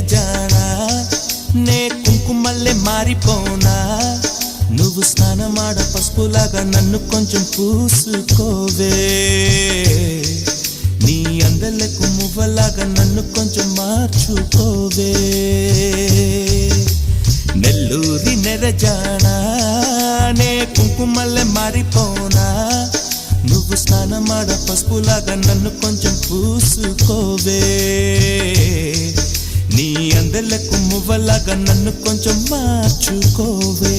నెరజానా నే కుంకుమల్లే మారిపోనా నువ్వు స్నానమాడ పసుపులాగా నన్ను కొంచెం పూసుకోవే నీ అందలకు మువ్వలాగా నన్ను కొంచెం మార్చుకోవే నెల్లూరి నెరజానా నే కుంకుమల్లే మారిపోనా నువ్వు స్నానమాడ పసుపులాగా నన్ను కొంచెం పూసుకోవే నీ అందలకు మువ్వలాగా నన్ను కొంచెం మార్చుకోవే